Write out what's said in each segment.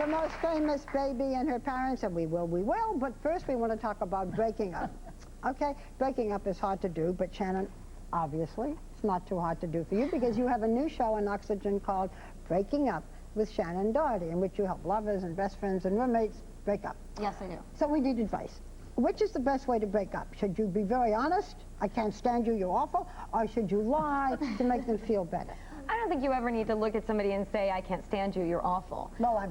most famous baby and her parents, and we will, but first we want to talk about breaking up. Okay, breaking up is hard to do, but Shannen, obviously, it's not too hard to do for you because you have a new show on Oxygen called Breaking Up with Shannen Doherty, in which you help lovers and best friends and roommates break up. Yes, I do. So we need advice. Which is the best way to break up? Should you be very honest, I can't stand you, you're awful, or should you lie to make them feel better? I don't think you ever need to look at somebody and say, I can't stand you, you're awful. Well, I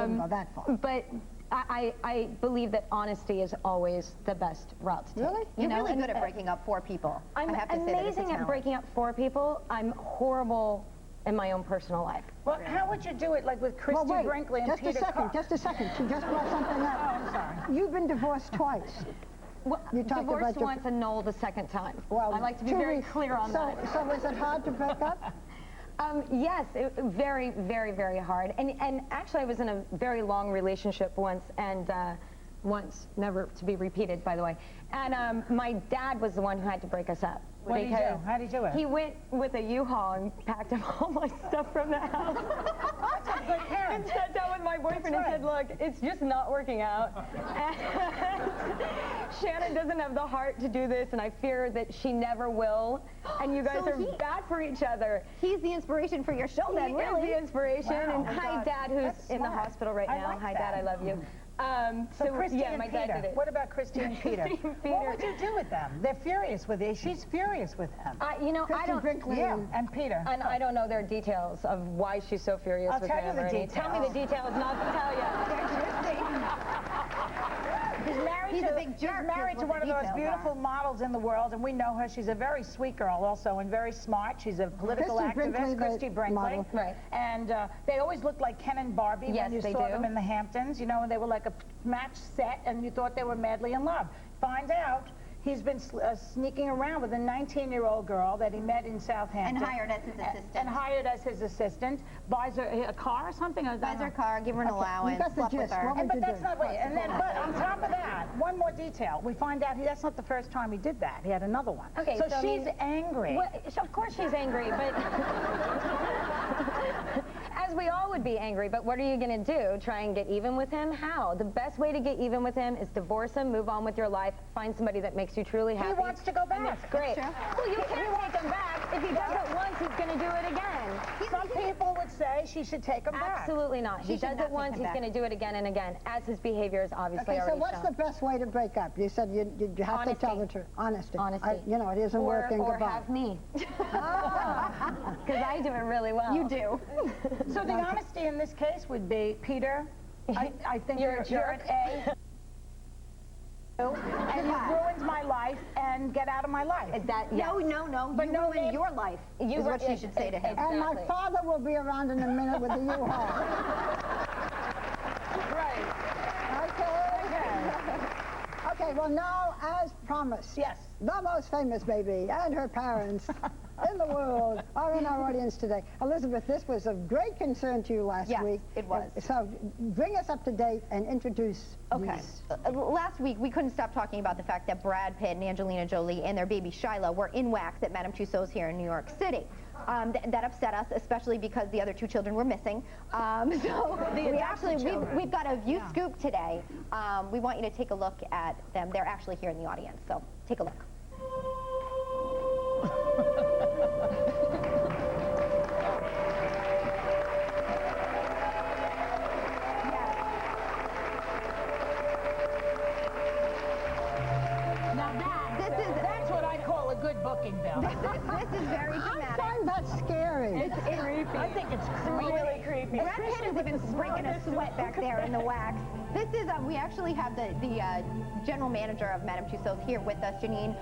wouldn't go that far. But I believe that honesty is always the best route to take. Really? You're really good at breaking up 4 people. I'm I have to say that it's a amazing at talent. breaking up 4 people. I'm horrible in my own personal life. Well, how would you do it, like with Kristin Brinkley and Peter Carr? Just a second. She just brought something up. Oh, I'm sorry. You've been divorced twice. Well, You talked divorced about your- once, annulled the second time. Well, I like to be very clear on that. So was it hard to break up? Yes, very, very, very hard. And actually, I was in a very long relationship once, and never to be repeated, by the way. And my dad was the one who had to break us up. What did he do? How did he do it? He went with a U-Haul and packed up all my stuff from the house. That's a good parent. And sat down with my boyfriend and said, look, it's just not working out. And Shannen doesn't have the heart to do this, and I fear that she never will. And you guys are bad for each other. He's the inspiration for your show, then, really. He is the inspiration. Wow. And hi, Dad, who's in the hospital right now. like Hi, that. Dad, I love you. So Kristin yeah, and my Peter. dad did it. What about Kristin and Peter? What would you do with them? They're furious with it. She's furious with him. You know, I don't. And Peter. And I don't know their details of why she's so furious with him. I'll tell you the details. Tell me the details, not to tell you. He's a big jerk. She's married to one of the most beautiful models in the world, and we know her. She's a very sweet girl also, and very smart. She's a political activist, Kristin Brinkley. Right. And they always looked like Ken and Barbie when you saw them in the Hamptons. You know, and they were like a match set, and you thought they were madly in love. Find out he's been sneaking around with a 19-year-old girl that he met in Southampton. And hired as his assistant. And hired as his assistant. Buys her a car or something? Buys her a car, give her an allowance, slept with her. But that's not right. And then, but on top of that, one more detail. We find out that's not the first time he did that. He had another one. Okay, so she's angry. Well, of course she's angry, but as we all would be angry, but what are you going to do? Try and get even with him? How? The best way to get even with him is divorce him, move on with your life, find somebody that makes you truly happy. He wants to go back. That's great. Well, you can't take him back. If he does it once, he's going to do it again. Some people would say she should take him back. Absolutely not. He does it once, he's going to do it again and again, as his behavior is obviously already shown. So what's the best way to break up? You said you have to tell the truth. Honesty. Honesty. You know, it isn't working. Or Goodbye. have me. Because I do it really well. You do. So the honesty in this case would be, Peter, I think you're an A. And you've ruined my life, and get out of my life. No. But You no ruined your life, is what she should say to him. And my father will be around in a minute with the U-Haul. Right. Okay, well now, as promised, Yes. the most famous baby and her parents in the world are in our audience today. Elizabeth, this was of great concern to you last week. Yes, it was. So bring us up to date and introduce these. Last week, we couldn't stop talking about the fact that Brad Pitt and Angelina Jolie and their baby Shiloh were in wax at Madame Tussauds here in New York City. That upset us, especially because the other 2 children were missing. We've got a View scoop today. We want you to take a look at them. They're actually here in the audience, so take a look. That's what I call a good booking, Bill. This is very dramatic. I find that scary. It's creepy. I think it's really creepy. Brad Pitt is even breaking a sweat back there in the wax. This is, we actually have the general manager of Madame Tussauds here with us, Janine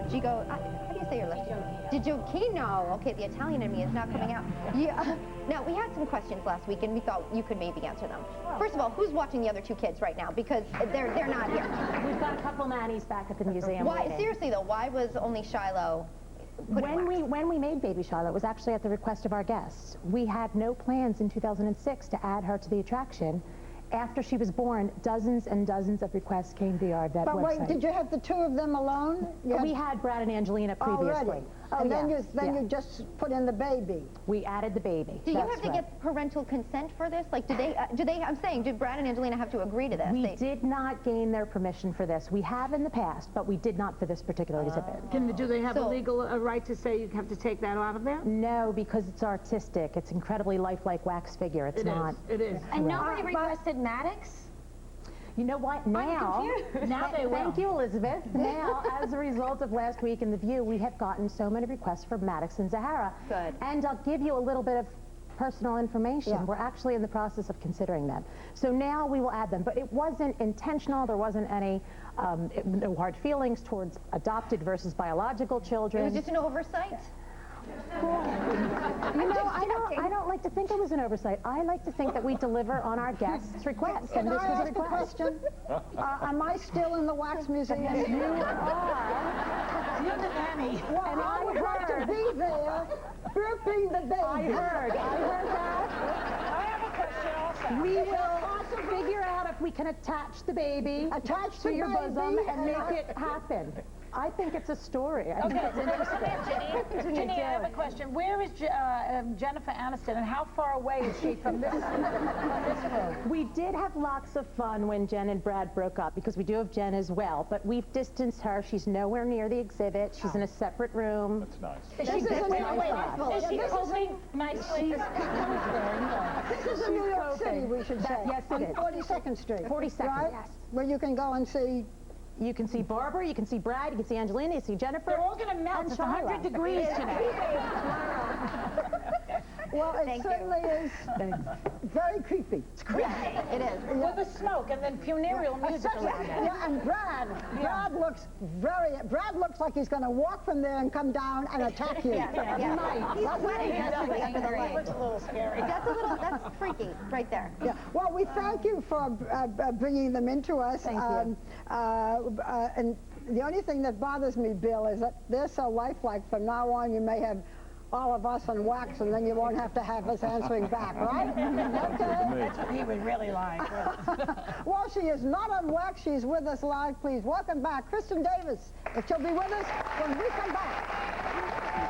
Gigo. How do you say your last name? Gigiochino. Okay, the Italian in me is not coming out. Yeah. Now, we had some questions last week, and we thought you could maybe answer them. First of all, who's watching the other 2 kids right now? Because they're not here. We've got a couple nannies back at the museum. Why? Seriously, though, why was only Shiloh put in wax? When we made baby Shiloh, it was actually at the request of our guests. We had no plans in 2006 to add her to the attraction. After she was born, dozens and dozens of requests came via our vet website. But wait, did you have the 2 of them alone? We had Brad and Angelina previously. and then yes, you just put in the baby. We added the baby. Do you That's have to right. get parental consent for this? Like, do they, I'm saying, did Brad and Angelina have to agree to this? We did not gain their permission for this. We have in the past, but we did not for this particular exhibit. Do they have a So- legal right to say you have to take that out of there? No, because it's artistic. It's incredibly lifelike wax figure. It's not. It is. And nobody requested Maddox? You know what? Now, Now they will. thank you, Elizabeth. Now, as a result of last week in The View, we have gotten so many requests for Maddox and Zahara. Good. And I'll give you a little bit of personal information. Yeah. We're actually in the process of considering them. So now we will add them. But it wasn't intentional. There wasn't any no hard feelings towards adopted versus biological children. It was just an oversight? You know, I don't like to think it was an oversight. I like to think that we deliver on our guests' requests, and Can this I was a ask a request. question? Am I still in the wax museum? You are. You're the nanny. Well, And I I would like to heard- be there, birthing the baby. I heard that. I have a question also. We will figure out if we can attach the baby Attach to the your baby bosom and and make I- it happen. I think it's a story. I think it's interesting. Jenny, I have a question. Where is Jennifer Aniston, and how far away is she from this room? We did have lots of fun when Jen and Brad broke up, because we do have Jen as well, but we've distanced her. She's nowhere near the exhibit. She's in a separate room. That's nice. This is a Is she coping nicely? This is in New York City, we should say. Yes, it on is. 42nd Street. 42nd, right? yes. Where you can go and see. You can see Barbara, you can see Brad, you can see Angelina, you see Jennifer. They're all going to melt. And It's Shiloh. 100 degrees today. Well, it Thank you. certainly is very creepy. It's creepy. It is. With the smoke and then funereal music around it. Yeah, and Brad looks like he's going to walk from there and come down and attack you. Yeah. He's sweating actually under the light. It's a little scary. That's freaky right there. Yeah. Well, we thank you for bringing them into us. Thank you. And the only thing that bothers me, Bill, is that they're so lifelike. From now on, you may have all of us on wax, and then you won't have to have us answering back, right? Okay. That's what he would really like. Well, she is not on wax. She's with us live. Please welcome back Kristin Davis, if she'll be with us when we come back.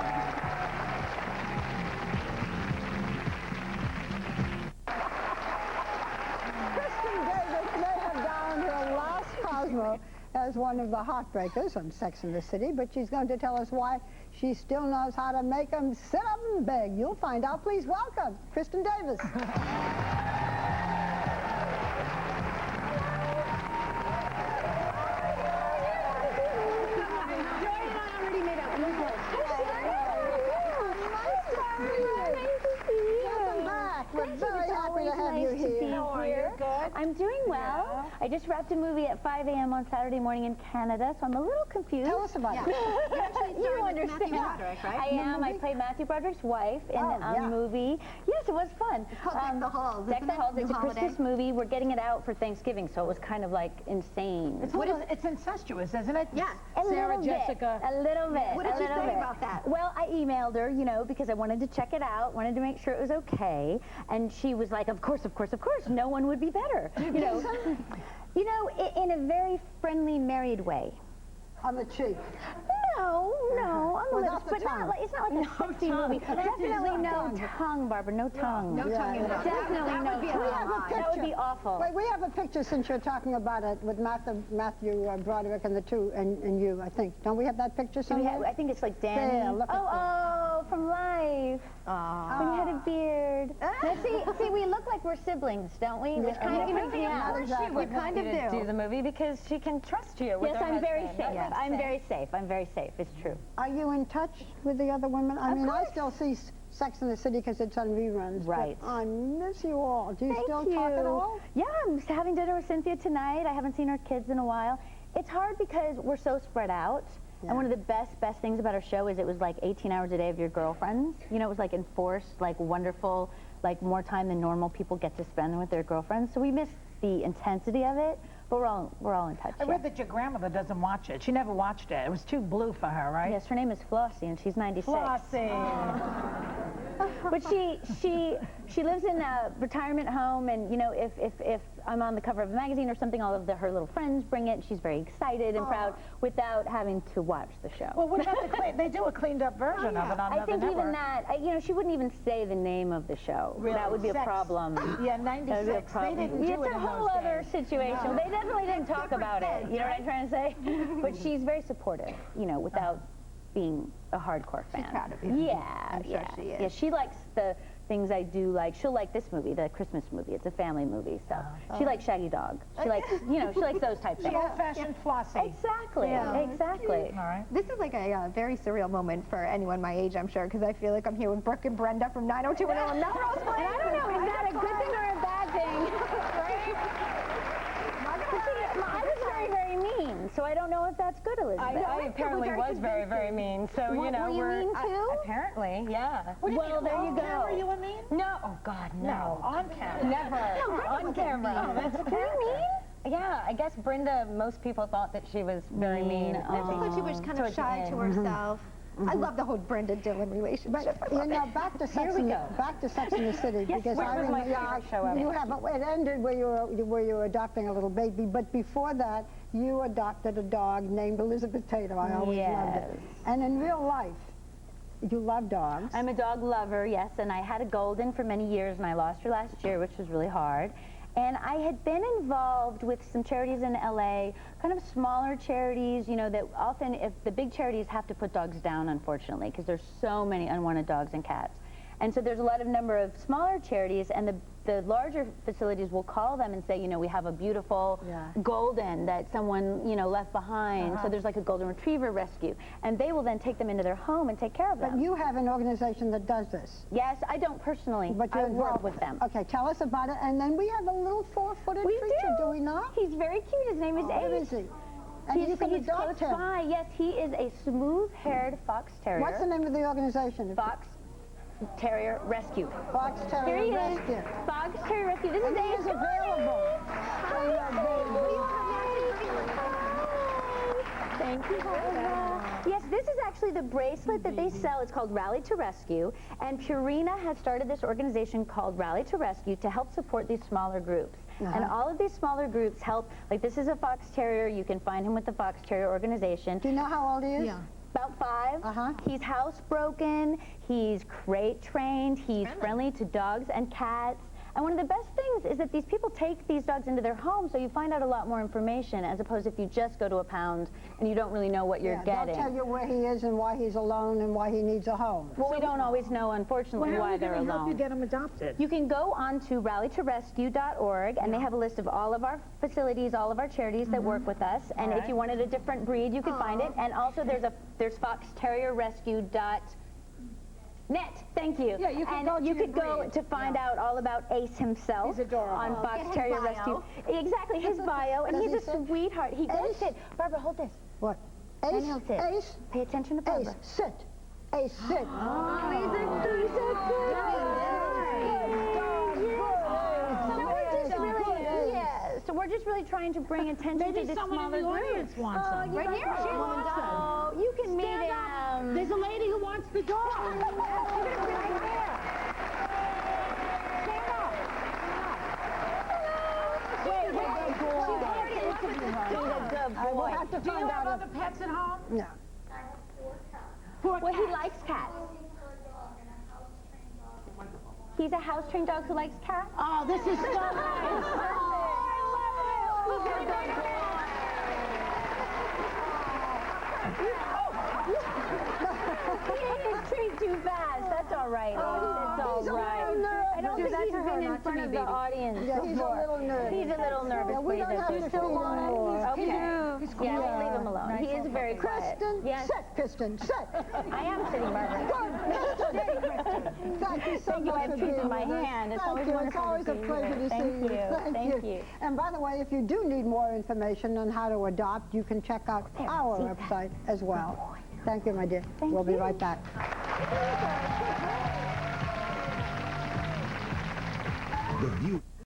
Kristin Davis may have down her last Cosmo as one of the heartbreakers on Sex and the City, but she's going to tell us why she still knows how to make them sit up and beg. You'll find out. Please welcome Kristin Davis. Welcome back. We're very happy to have you here. How are you? Good. I'm doing well. I just wrapped a movie at 5 a.m. on Saturday morning in Canada, so I'm a little confused. Tell us about it. You understand. Broderick, right? I am. I played Matthew Broderick's wife in Oh, a yeah. movie. Yes, it was fun. called Deck the Halls, Deck isn't the it? Halls. It's The a holiday. Christmas movie. We're getting it out for Thanksgiving, so it was kind of like insane. It's incestuous, isn't it? Yes. A Sarah little Jessica. Bit, a little bit. What did a you little say bit. about that? Well, I emailed her, because I wanted to check it out, wanted to make sure it was okay, and she was like, of course, no one would be better. In a very friendly, married way. On the cheek. No, I'm a Without little, the but tongue. not like it's not like a sexy movie. Definitely no tongue, Barbara. No tongue. No tongue in there. Definitely That no would be a tongue. little odd. That would be awful. Wait, we have a picture since you're talking about it with Matthew Broderick and the two, and you, I think. Don't we have that picture Do we somewhere? I think it's like Danny. There, look at Oh, from Life. When you had a beard. Now, see, we look like we're siblings, don't we? Which kind of freaks me out. We kind of do the movie because she can trust you with Yes, her I'm very husband. safe. I'm very safe. I'm very safe. It's true. Are you in touch with the other women? I mean, I course. still see Sex and the City because it's on reruns. but Right. I miss you all. Do you Thank still you. talk at all? Yeah, I'm having dinner with Cynthia tonight. I haven't seen her kids in a while. It's hard because we're so spread out. Yeah. And one of the best things about our show is it was like 18 hours a day of your girlfriends. It was like enforced, like wonderful, like more time than normal people get to spend with their girlfriends. So we miss the intensity of it, but we're all in touch. I read that your grandmother doesn't watch it. She never watched it. It was too blue for her, right? Yes, her name is Flossie, and she's 96. Flossie. But she lives in a retirement home, and you know, if I'm on the cover of a magazine or something, all of her little friends bring it. She's very excited and proud without having to watch the show. Well, what about they do a cleaned up version of it on I another think network. even that, you know, she wouldn't even say the name of the show. Really? That would be a Sex. problem. Yeah, That would be a 96. They problem. didn't do It's it a in whole those other days. situation. No. They definitely didn't talk about it. You know what I'm trying to say? But she's very supportive, you know, without being a hardcore fan. She's proud of you. Yeah, I'm sure yeah. she is. Yeah, she likes the things I do like. She'll like this movie, the Christmas movie. It's a family movie, so she likes Shaggy Dog. She likes, you know, she likes those types of The old-fashioned Flossie. Exactly, exactly. All right. This is like a very surreal moment for anyone my age, I'm sure, because I feel like I'm here with Brooke and Brenda from 90210 Melrose Place. And I don't know, is that a good thing or a bad thing? But see, I was very, very mean, so I don't know if that's good, Elizabeth. I apparently was very, very mean. So, you know, were you mean too? Apparently, yeah. Well, there you Camera, go. you were mean? No, oh God, no. On camera. Never. On camera. That's a Were you mean? Yeah, I guess Brenda, most people thought that she was very mean. I just thought she was kind of shy to herself. I love the whole Brenda Dylan relationship. I You love know, it. back to Sex in the City, because which I was my remember favorite show ever. you have it ended where you were adopting a little baby, but before that you adopted a dog named Elizabeth Tatum. I always loved it. Yes. And in real life, you love dogs. I'm a dog lover, yes, and I had a golden for many years, and I lost her last year, which was really hard. And I had been involved with some charities in LA, kind of smaller charities, you know, that often, if the big charities have to put dogs down, unfortunately, because there's so many unwanted dogs and cats. And so there's a lot of number of smaller charities, and the larger facilities will call them and say, you know, we have a beautiful golden that someone, you know, left behind. So there's like a golden retriever rescue. And they will then take them into their home and take care of them. But you have an organization that does this. Yes, I don't personally. But I you're work involved with them. Okay, tell us about it. And then we have a little four-footed We creature, do. we not? He's very cute. His name is Where Ace. is he? And you can He's adopt close him. by. Yes, he is a smooth-haired fox terrier. What's the name of the organization? Fox Terrier Rescue. Fox Here Terrier he Rescue. is. Fox Terrier Rescue. This And is he Ace. is available. Thank you. Yes, this is actually the bracelet that they sell. It's called Rally to Rescue, and Purina has started this organization called Rally to Rescue to help support these smaller groups. And all of these smaller groups help, like this is a Fox Terrier. You can find him with the Fox Terrier organization. Do you know how old he is? Yeah. About 5. He's housebroken, he's crate trained, he's friendly to dogs and cats. And one of the best things is that these people take these dogs into their home, so you find out a lot more information, as opposed to if you just go to a pound and you don't really know what you're getting. They'll tell you where he is and why he's alone and why he needs a home. Well, we don't always know, unfortunately, why they're alone. Help you get them adopted? You can go on to rallytorescue.org, and they have a list of all of our facilities, all of our charities that work with us. And if you wanted a different breed, you could find it. And also there's foxterrierrescue.net. Thank you. Yeah, you can go to you your could go breed. to find out all about Ace himself. He's adorable. On Fox Get his Terrier bio. Rescue. Exactly, his bio, and Does he's he a say- sweetheart. He does Ace? sit. Barbara, hold this. What? I Ace, know it. Ace, Pay attention to Ace, Barbara. sit. Ace, sit. Oh, he's a good So we're just really trying to bring attention to Maybe this someone in smaller the group. audience wants them. Right here. She wants them. Oh, you can meet him. There's a lady who wants the dog. I will have to Do you find have out. other pets at home? No. Well, he likes cats. He's a house-trained dog who likes cats. Oh, this is so nice. He ate his treat too fast. That's all right. That's all right. I don't think he's been in front of the audience Yeah, he's a before. little nervous. He's a little nervous. Yeah, we don't have to feed him more. Okay. Yeah, we'll leave him alone. He is very quiet. Kristen, Yes, sit, Kristen, sit. I am sitting, Barbara. Thank you so Thank you. I much have for treats being in my with us. hand. It's Thank always you. wonderful It's always to a be pleasure here. to Thank see you. you. Thank you. And by the way, if you do need more information on how to adopt, you can check out our website as well. Thank you, my dear. We'll be right back. The view.